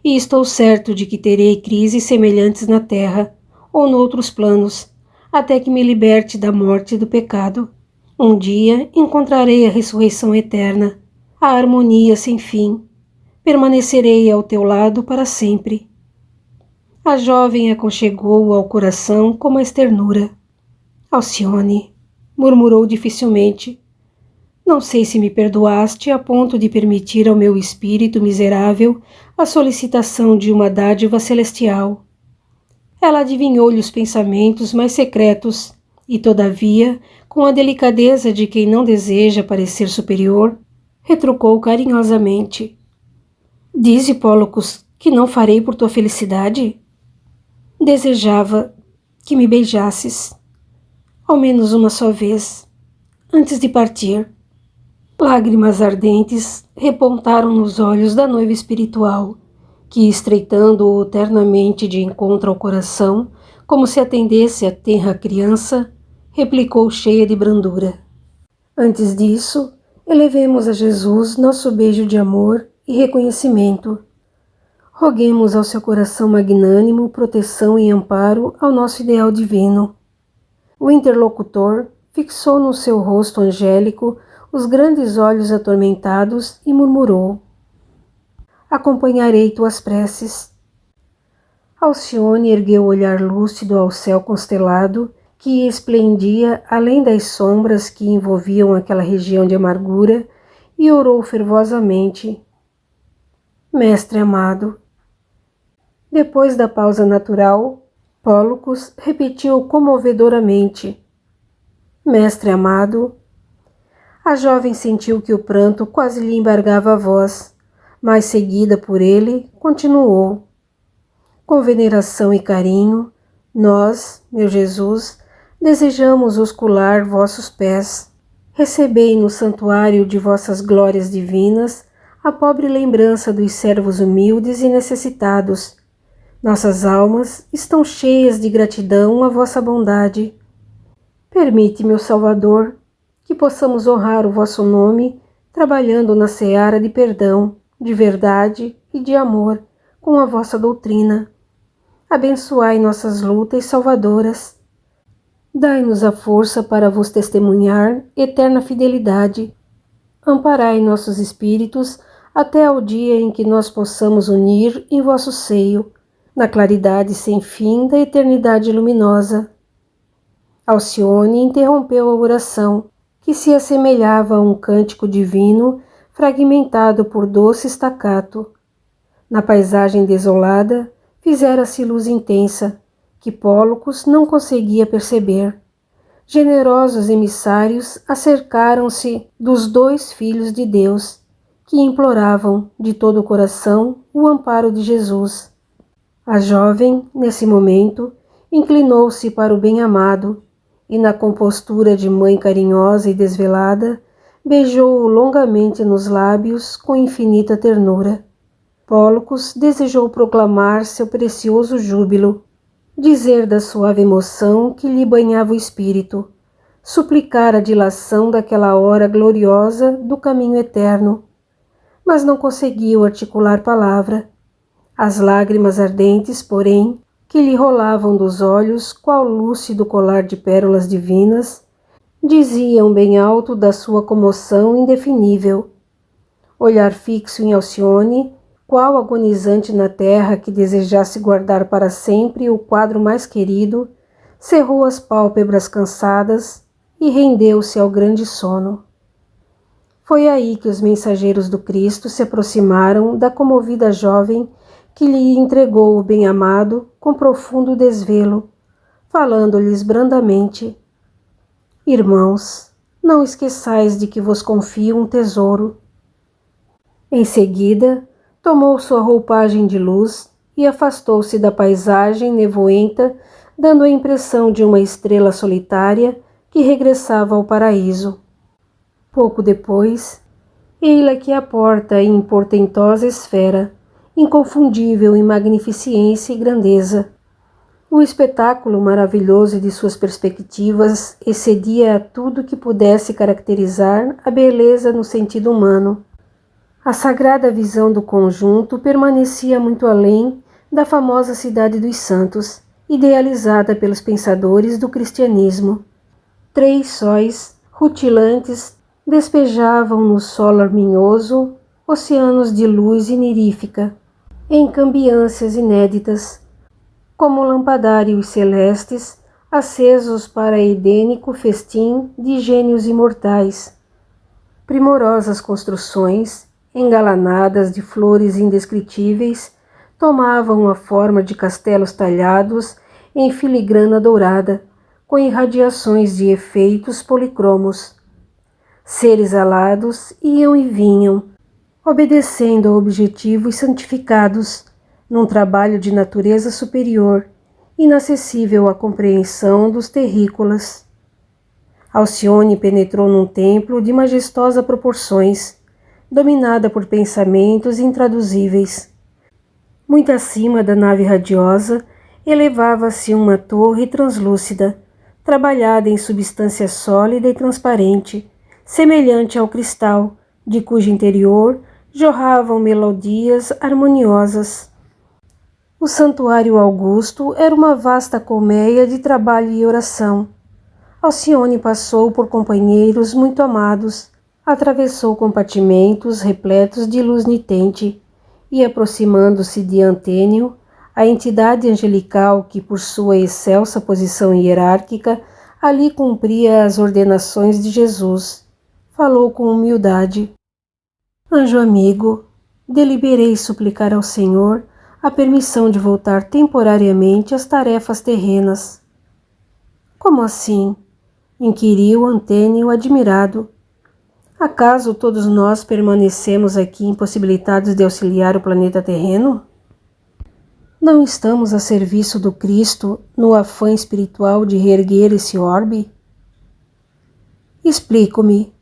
Speaker 1: e estou certo de que terei crises semelhantes na terra ou noutros planos, até que me liberte da morte e do pecado. Um dia encontrarei a ressurreição eterna, a harmonia sem fim. Permanecerei ao teu lado para sempre. A jovem aconchegou-o ao coração com mais ternura. Alcione, murmurou dificilmente, não sei se me perdoaste a ponto de permitir ao meu espírito miserável a solicitação de uma dádiva celestial. Ela adivinhou-lhe os pensamentos mais secretos e, todavia, com a delicadeza de quem não deseja parecer superior, retrucou carinhosamente. Dize, Pólocos, que não farei por tua felicidade? Desejava que me beijasses, ao menos uma só vez, antes de partir. Lágrimas ardentes repontaram nos olhos da noiva espiritual, que, estreitando-o ternamente de encontro ao coração, como se atendesse a tenra criança, replicou cheia de brandura. Antes disso, elevemos a Jesus nosso beijo de amor e reconhecimento. Roguemos ao seu coração magnânimo proteção e amparo ao nosso ideal divino. O interlocutor fixou no seu rosto angélico os grandes olhos atormentados e murmurou. Acompanharei tuas preces. Alcione ergueu o olhar lúcido ao céu constelado, que esplendia além das sombras que envolviam aquela região de amargura, e orou fervorosamente. Mestre amado. Depois da pausa natural, Pólocos repetiu comovedoramente: Mestre amado. A jovem sentiu que o pranto quase lhe embargava a voz, mas seguida por ele, continuou: Com veneração e carinho, nós, meu Jesus, desejamos oscular vossos pés. Recebei no santuário de vossas glórias divinas a pobre lembrança dos servos humildes e necessitados. Nossas almas estão cheias de gratidão à vossa bondade. Permite, meu Salvador, que possamos honrar o vosso nome, trabalhando na seara de perdão, de verdade e de amor, com a vossa doutrina. Abençoai nossas lutas salvadoras. Dai-nos a força para vos testemunhar eterna fidelidade. Amparai nossos espíritos até ao dia em que nós possamos unir em vosso seio, na claridade sem fim da eternidade luminosa. Alcione interrompeu a oração, que se assemelhava a um cântico divino fragmentado por doce staccato. Na paisagem desolada, fizera-se luz intensa, que Pólocos não conseguia perceber. Generosos emissários acercaram-se dos dois filhos de Deus, que imploravam de todo o coração o amparo de Jesus. A jovem, nesse momento, inclinou-se para o bem-amado e, na compostura de mãe carinhosa e desvelada, beijou-o longamente nos lábios com infinita ternura. Pólocos desejou proclamar seu precioso júbilo, dizer da suave emoção que lhe banhava o espírito, suplicar a dilação daquela hora gloriosa do caminho eterno, mas não conseguiu articular palavra. As lágrimas ardentes, porém, que lhe rolavam dos olhos qual lúcido colar de pérolas divinas, diziam bem alto da sua comoção indefinível. Olhar fixo em Alcione, qual agonizante na terra que desejasse guardar para sempre o quadro mais querido, cerrou as pálpebras cansadas e rendeu-se ao grande sono. Foi aí que os mensageiros do Cristo se aproximaram da comovida jovem que lhe entregou o bem-amado com profundo desvelo, falando-lhes brandamente: Irmãos, não esqueçais de que vos confio um tesouro. Em seguida, tomou sua roupagem de luz e afastou-se da paisagem nevoenta, dando a impressão de uma estrela solitária que regressava ao paraíso. Pouco depois, ei-la que à porta em portentosa esfera, inconfundível em magnificência e grandeza. O espetáculo maravilhoso de suas perspectivas excedia a tudo que pudesse caracterizar a beleza no sentido humano. A sagrada visão do conjunto permanecia muito além da famosa Cidade dos Santos, idealizada pelos pensadores do cristianismo. 3 sóis rutilantes despejavam no solo arminhoso oceanos de luz inerífica, em cambiâncias inéditas, como lampadários celestes acesos para edênico festim de gênios imortais. Primorosas construções, engalanadas de flores indescritíveis, tomavam a forma de castelos talhados em filigrana dourada, com irradiações de efeitos policromos. Seres alados iam e vinham, obedecendo a objetivos santificados, num trabalho de natureza superior, inacessível à compreensão dos terrícolas. Alcione penetrou num templo de majestosa proporções, dominada por pensamentos intraduzíveis. Muito acima da nave radiosa, elevava-se uma torre translúcida, trabalhada em substância sólida e transparente, semelhante ao cristal, de cujo interior jorravam melodias harmoniosas. O santuário augusto era uma vasta colmeia de trabalho e oração. Alcione passou por companheiros muito amados, atravessou compartimentos repletos de luz nitente e, aproximando-se de Antênio, a entidade angelical que, por sua excelsa posição hierárquica, ali cumpria as ordenações de Jesus, falou com humildade: Anjo amigo, deliberei suplicar ao Senhor a permissão de voltar temporariamente às tarefas terrenas. Como assim? Inquiriu Antênio admirado. Acaso todos nós permanecemos aqui impossibilitados de auxiliar o planeta terreno? Não estamos a serviço do Cristo no afã espiritual de reerguer esse orbe? Explico-me,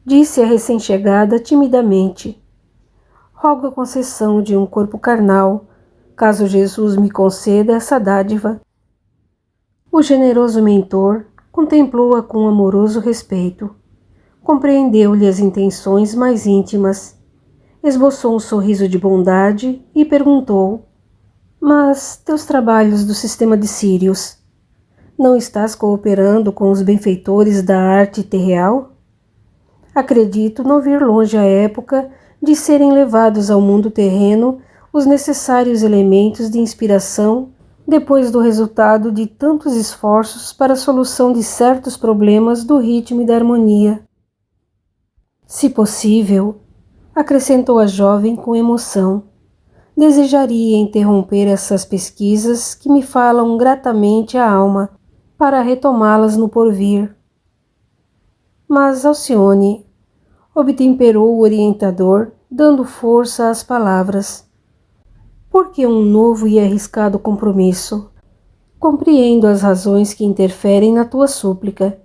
Speaker 1: disse a recém-chegada timidamente. Rogo a concessão de um corpo carnal, caso Jesus me conceda essa dádiva. O generoso mentor contemplou-a com amoroso respeito. Compreendeu-lhe as intenções mais íntimas, esboçou um sorriso de bondade e perguntou: mas teus trabalhos do sistema de Sírios, não estás cooperando com os benfeitores da arte terreal? Acredito não vir longe a época de serem levados ao mundo terreno os necessários elementos de inspiração depois do resultado de tantos esforços para a solução de certos problemas do ritmo e da harmonia. Se possível, acrescentou a jovem com emoção, desejaria interromper essas pesquisas que me falam gratamente a alma para retomá-las no porvir. Mas Alcione, obtemperou o orientador, dando força às palavras. Por que um novo e arriscado compromisso? Compreendo as razões que interferem na tua súplica.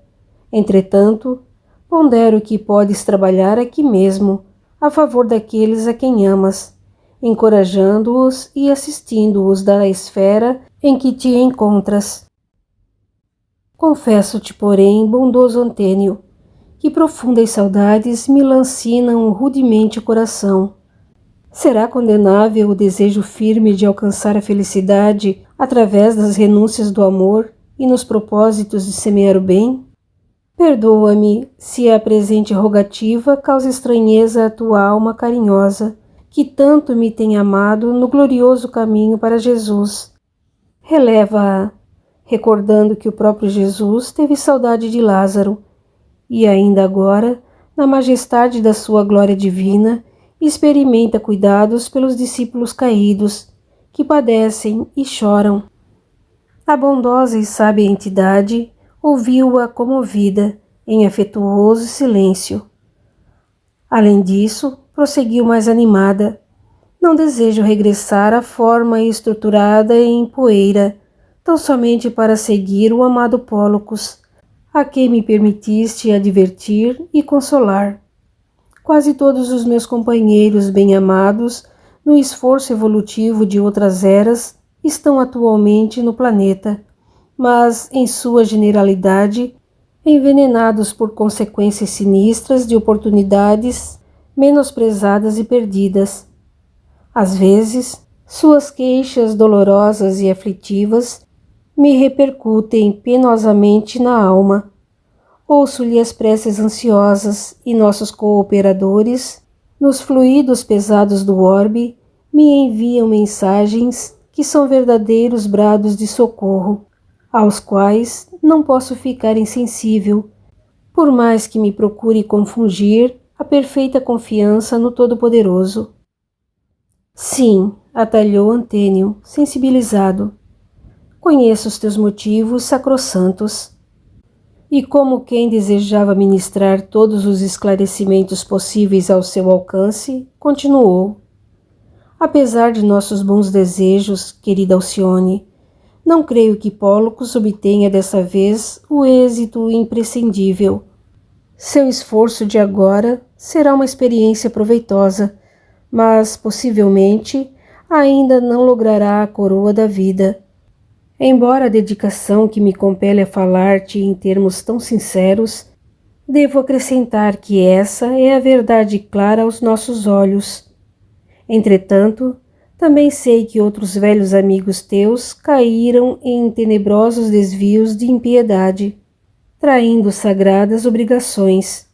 Speaker 1: Entretanto, pondero que podes trabalhar aqui mesmo, a favor daqueles a quem amas, encorajando-os e assistindo-os da esfera em que te encontras. Confesso-te, porém, bondoso Antênio, que profundas saudades me lancinam rudemente o coração. Será condenável o desejo firme de alcançar a felicidade através das renúncias do amor e nos propósitos de semear o bem? Perdoa-me se a presente rogativa causa estranheza à tua alma carinhosa, que tanto me tem amado no glorioso caminho para Jesus. Releva-a, recordando que o próprio Jesus teve saudade de Lázaro, e ainda agora, na majestade da sua glória divina, experimenta cuidados pelos discípulos caídos, que padecem e choram. A bondosa e sábia entidade ouviu-a comovida, em afetuoso silêncio. Além disso, prosseguiu mais animada. Não desejo regressar à forma estruturada em poeira, tão somente para seguir o amado Pólocos, a quem me permitiste advertir e consolar. Quase todos os meus companheiros bem-amados, no esforço evolutivo de outras eras, estão atualmente no planeta, mas, em sua generalidade, envenenados por consequências sinistras de oportunidades menosprezadas e perdidas. Às vezes, suas queixas dolorosas e aflitivas me repercutem penosamente na alma. Ouço-lhe as preces ansiosas e nossos cooperadores, nos fluidos pesados do orbe, me enviam mensagens que são verdadeiros brados de socorro, aos quais não posso ficar insensível, por mais que me procure confungir a perfeita confiança no Todo-Poderoso. Sim, atalhou Antênio, sensibilizado. Conheço os teus motivos sacrossantos. E como quem desejava ministrar todos os esclarecimentos possíveis ao seu alcance, continuou. Apesar de nossos bons desejos, querida Alcione, não creio que Pólocos obtenha dessa vez o êxito imprescindível. Seu esforço de agora será uma experiência proveitosa, mas, possivelmente, ainda não logrará a coroa da vida. Embora a dedicação que me compele a falar-te em termos tão sinceros, devo acrescentar que essa é a verdade clara aos nossos olhos. Entretanto, também sei que outros velhos amigos teus caíram em tenebrosos desvios de impiedade, traindo sagradas obrigações.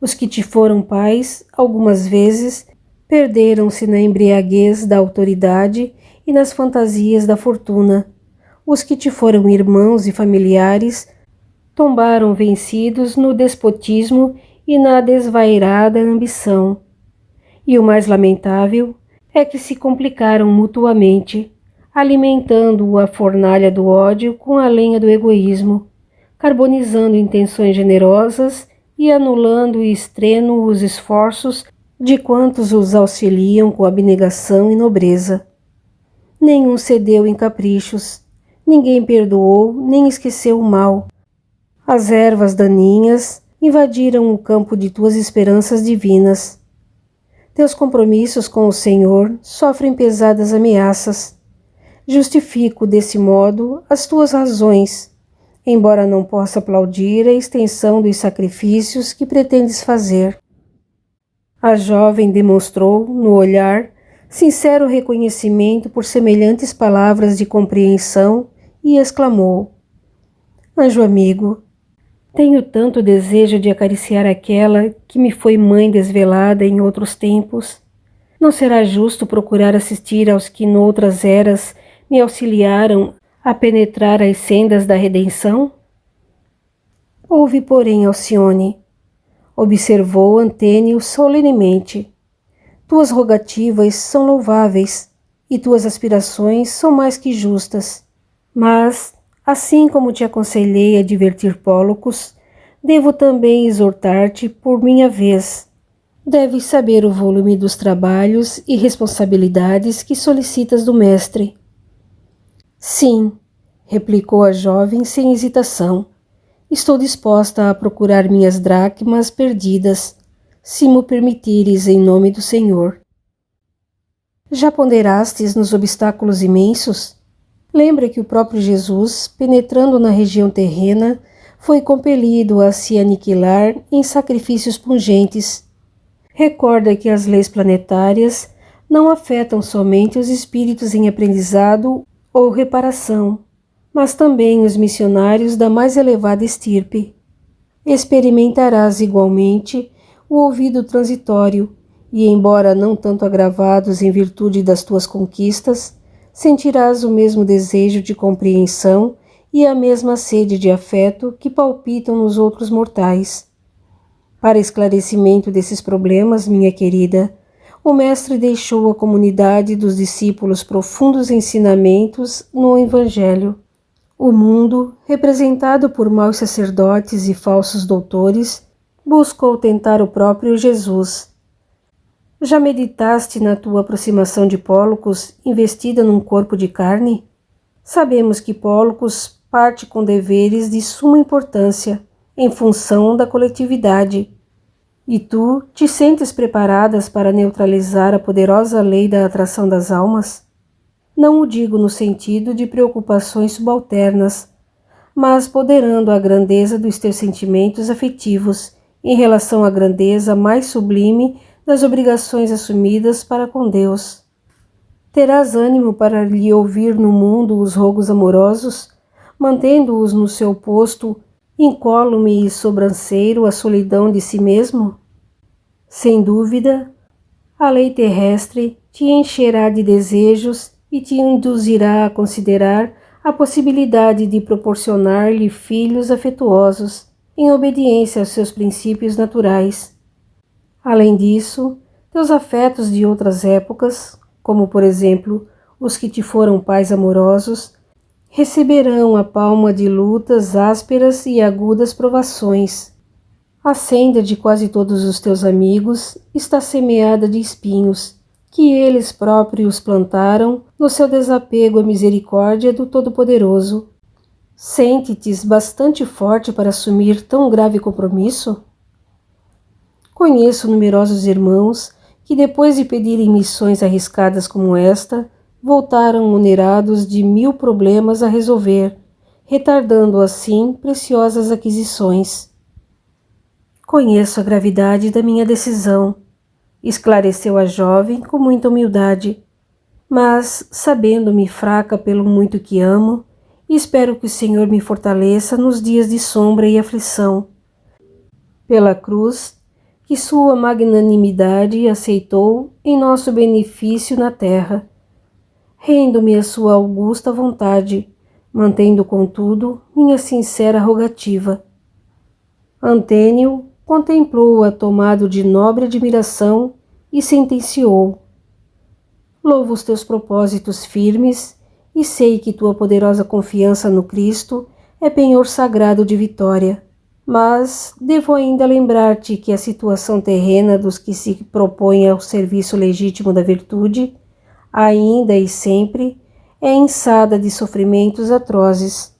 Speaker 1: Os que te foram pais, algumas vezes, perderam-se na embriaguez da autoridade e nas fantasias da fortuna. Os que te foram irmãos e familiares tombaram vencidos no despotismo e na desvairada ambição. E o mais lamentável é que se complicaram mutuamente, alimentando a fornalha do ódio com a lenha do egoísmo, carbonizando intenções generosas e anulando extrênuos esforços de quantos os auxiliam com abnegação e nobreza. Nenhum cedeu em caprichos, ninguém perdoou nem esqueceu o mal. As ervas daninhas invadiram o campo de tuas esperanças divinas. Teus compromissos com o Senhor sofrem pesadas ameaças. Justifico desse modo as tuas razões, embora não possa aplaudir a extensão dos sacrifícios que pretendes fazer. A jovem demonstrou, no olhar, sincero reconhecimento por semelhantes palavras de compreensão e exclamou: Anjo amigo, tenho tanto desejo de acariciar aquela que me foi mãe desvelada em outros tempos. Não será justo procurar assistir aos que noutras eras me auxiliaram a penetrar as sendas da redenção? Ouve, porém, Alcione, observou Antênio solenemente. Tuas rogativas são louváveis e tuas aspirações são mais que justas. Mas, assim como te aconselhei a divertir Pólocos, devo também exortar-te por minha vez. Deves saber o volume dos trabalhos e responsabilidades que solicitas do mestre. Sim, replicou a jovem sem hesitação. Estou disposta a procurar minhas dracmas perdidas, se mo permitires em nome do Senhor. Já ponderastes nos obstáculos imensos? Lembra que o próprio Jesus, penetrando na região terrena, foi compelido a se aniquilar em sacrifícios pungentes. Recorda que as leis planetárias não afetam somente os espíritos em aprendizado ou reparação, mas também os missionários da mais elevada estirpe. Experimentarás igualmente o ouvido transitório e, embora não tanto agravados em virtude das tuas conquistas, sentirás o mesmo desejo de compreensão e a mesma sede de afeto que palpitam nos outros mortais. Para esclarecimento desses problemas, minha querida, o mestre deixou à comunidade dos discípulos profundos ensinamentos no Evangelho. O mundo, representado por maus sacerdotes e falsos doutores, buscou tentar o próprio Jesus. Já meditaste na tua aproximação de Pólocos investida num corpo de carne? Sabemos que Pólocos parte com deveres de suma importância, em função da coletividade. E tu te sentes preparadas para neutralizar a poderosa lei da atração das almas? Não o digo no sentido de preocupações subalternas, mas ponderando a grandeza dos teus sentimentos afetivos em relação à grandeza mais sublime das obrigações assumidas para com Deus. Terás ânimo para lhe ouvir no mundo os rogos amorosos, mantendo-os no seu posto incólume e sobranceiro a solidão de si mesmo? Sem dúvida, a lei terrestre te encherá de desejos e te induzirá a considerar a possibilidade de proporcionar-lhe filhos afetuosos, em obediência aos seus princípios naturais. Além disso, teus afetos de outras épocas, como por exemplo os que te foram pais amorosos, receberão a palma de lutas ásperas e agudas provações. A senda de quase todos os teus amigos está semeada de espinhos, que eles próprios plantaram no seu desapego à misericórdia do Todo-Poderoso. Sente-te bastante forte para assumir tão grave compromisso? Conheço numerosos irmãos que, depois de pedirem missões arriscadas como esta, voltaram onerados de 1000 problemas a resolver, retardando assim preciosas aquisições. Conheço a gravidade da minha decisão, esclareceu a jovem com muita humildade, mas, sabendo-me fraca pelo muito que amo, espero que o Senhor me fortaleça nos dias de sombra e aflição. Pela cruz, que sua magnanimidade aceitou em nosso benefício na terra. Rendo-me à sua augusta vontade, mantendo, contudo, minha sincera rogativa. Antênio contemplou-a tomado de nobre admiração e sentenciou: Louvo os teus propósitos firmes e sei que tua poderosa confiança no Cristo é penhor sagrado de vitória. Mas devo ainda lembrar-te que a situação terrena dos que se propõem ao serviço legítimo da virtude, ainda e sempre, é ensada de sofrimentos atrozes.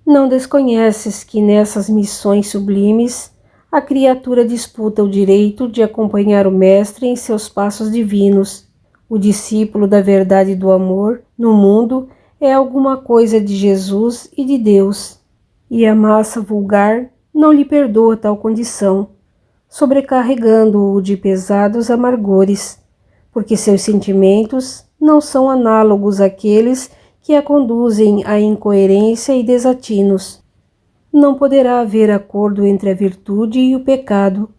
Speaker 1: Não desconheces que nessas missões sublimes a criatura disputa o direito de acompanhar o Mestre em seus passos divinos. O discípulo da verdade e do amor no mundo é alguma coisa de Jesus e de Deus, e a massa vulgar não lhe perdoa tal condição, sobrecarregando-o de pesados amargores, porque seus sentimentos não são análogos àqueles que a conduzem à incoerência e desatinos. Não poderá haver acordo entre a virtude e o pecado,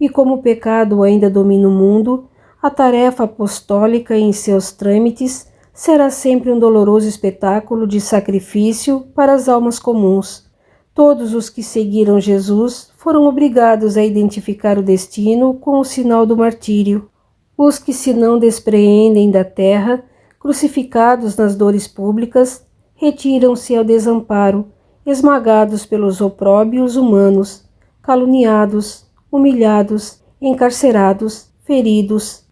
Speaker 1: e como o pecado ainda domina o mundo, a tarefa apostólica em seus trâmites será sempre um doloroso espetáculo de sacrifício para as almas comuns. Todos os que seguiram Jesus foram obrigados a identificar o destino com o sinal do martírio. Os que se não despreendem da terra, crucificados nas dores públicas, retiram-se ao desamparo, esmagados pelos opróbios humanos, caluniados, humilhados, encarcerados, feridos.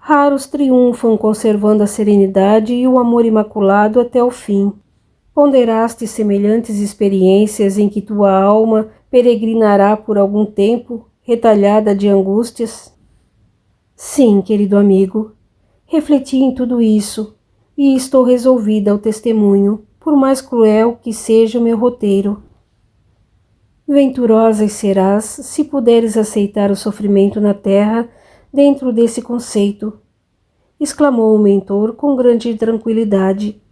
Speaker 1: Raros triunfam conservando a serenidade e o amor imaculado até o fim. Ponderaste semelhantes experiências em que tua alma peregrinará por algum tempo, retalhada de angústias? Sim, querido amigo, refleti em tudo isso e estou resolvida ao testemunho, por mais cruel que seja o meu roteiro. Venturosa serás se puderes aceitar o sofrimento na terra dentro desse conceito, exclamou o mentor com grande tranquilidade.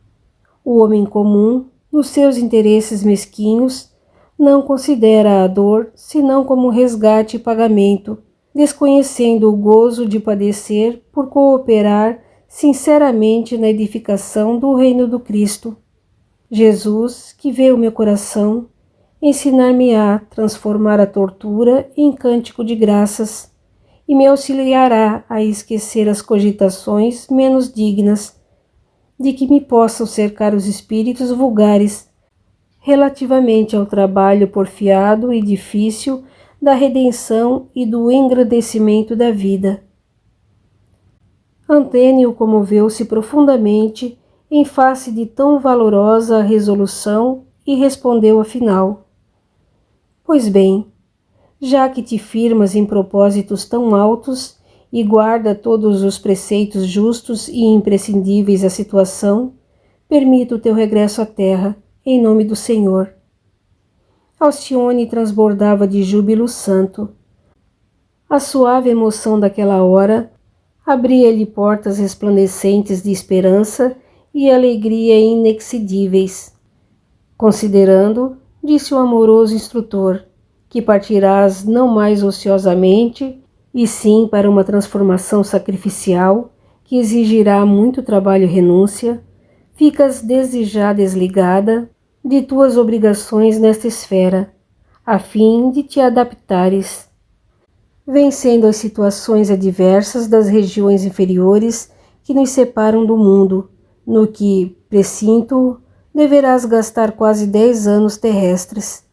Speaker 1: O homem comum, nos seus interesses mesquinhos, não considera a dor senão como resgate e pagamento, desconhecendo o gozo de padecer por cooperar sinceramente na edificação do reino do Cristo. Jesus, que vê o meu coração, ensinar-me-á a transformar a tortura em cântico de graças e me auxiliará a esquecer as cogitações menos dignas de que me possam cercar os espíritos vulgares relativamente ao trabalho porfiado e difícil da redenção e do engrandecimento da vida. Antênio comoveu-se profundamente em face de tão valorosa resolução e respondeu afinal: Pois bem, já que te firmas em propósitos tão altos e guarda todos os preceitos justos e imprescindíveis à situação, permita o teu regresso à terra, em nome do Senhor. Alcione transbordava de júbilo santo. A suave emoção daquela hora abria-lhe portas resplandecentes de esperança e alegria inexcedíveis. Considerando, disse o amoroso instrutor, que partirás não mais ociosamente, e sim para uma transformação sacrificial que exigirá muito trabalho e renúncia, ficas desde já desligada de tuas obrigações nesta esfera, a fim de te adaptares, vencendo as situações adversas das regiões inferiores que nos separam do mundo, no que, presinto, deverás gastar quase 10 anos terrestres.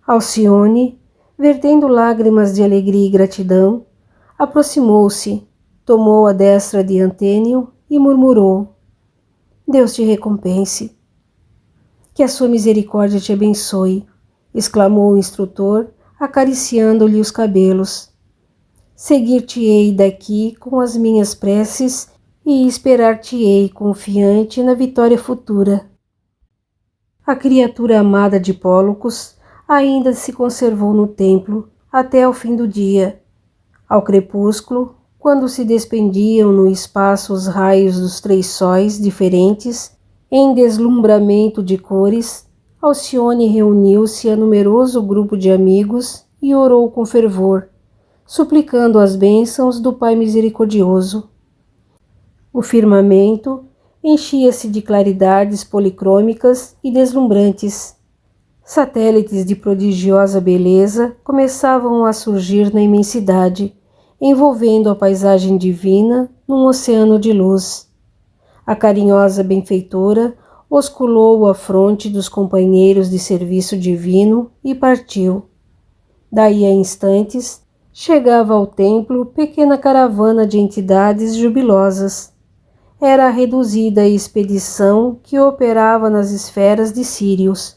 Speaker 1: Alcione, vertendo lágrimas de alegria e gratidão, aproximou-se, tomou a destra de Antênio e murmurou: Deus te recompense. Que a sua misericórdia te abençoe, exclamou o instrutor, acariciando-lhe os cabelos. Seguir-te-ei daqui com as minhas preces e esperar-te-ei confiante na vitória futura. A criatura amada de Pólocos ainda se conservou no templo até ao fim do dia. Ao crepúsculo, quando se despendiam no espaço os raios dos 3 sóis diferentes, em deslumbramento de cores, Alcione reuniu-se a numeroso grupo de amigos e orou com fervor, suplicando as bênçãos do Pai Misericordioso. O firmamento enchia-se de claridades policrômicas e deslumbrantes. Satélites de prodigiosa beleza começavam a surgir na imensidade, envolvendo a paisagem divina num oceano de luz. A carinhosa benfeitora osculou a fronte dos companheiros de serviço divino e partiu. Daí a instantes, chegava ao templo pequena caravana de entidades jubilosas. Era a reduzida expedição que operava nas esferas de Sírius.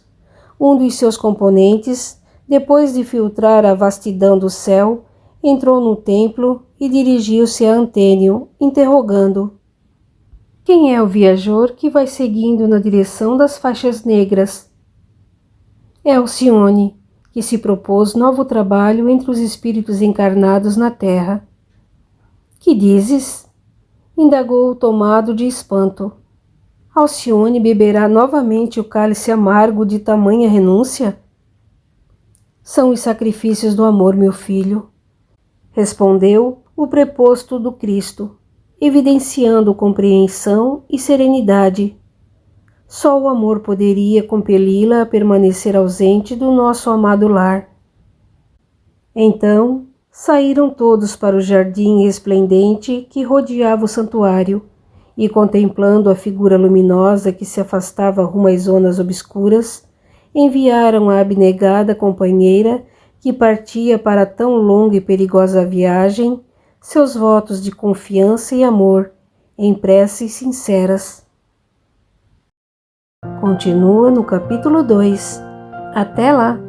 Speaker 1: Um dos seus componentes, depois de filtrar a vastidão do céu, entrou no templo e dirigiu-se a Antênio, interrogando: quem é o viajor que vai seguindo na direção das faixas negras? É Alcione, que se propôs novo trabalho entre os espíritos encarnados na terra. Que dizes? Indagou tomado de espanto. Alcione beberá novamente o cálice amargo de tamanha renúncia? São os sacrifícios do amor, meu filho, respondeu o preposto do Cristo, evidenciando compreensão e serenidade. Só o amor poderia compeli-la a permanecer ausente do nosso amado lar. Então, saíram todos para o jardim resplendente que rodeava o santuário, e contemplando a figura luminosa que se afastava rumo às zonas obscuras, enviaram à abnegada companheira que partia para tão longa e perigosa viagem seus votos de confiança e amor, em preces sinceras. Continua no capítulo 2. Até lá!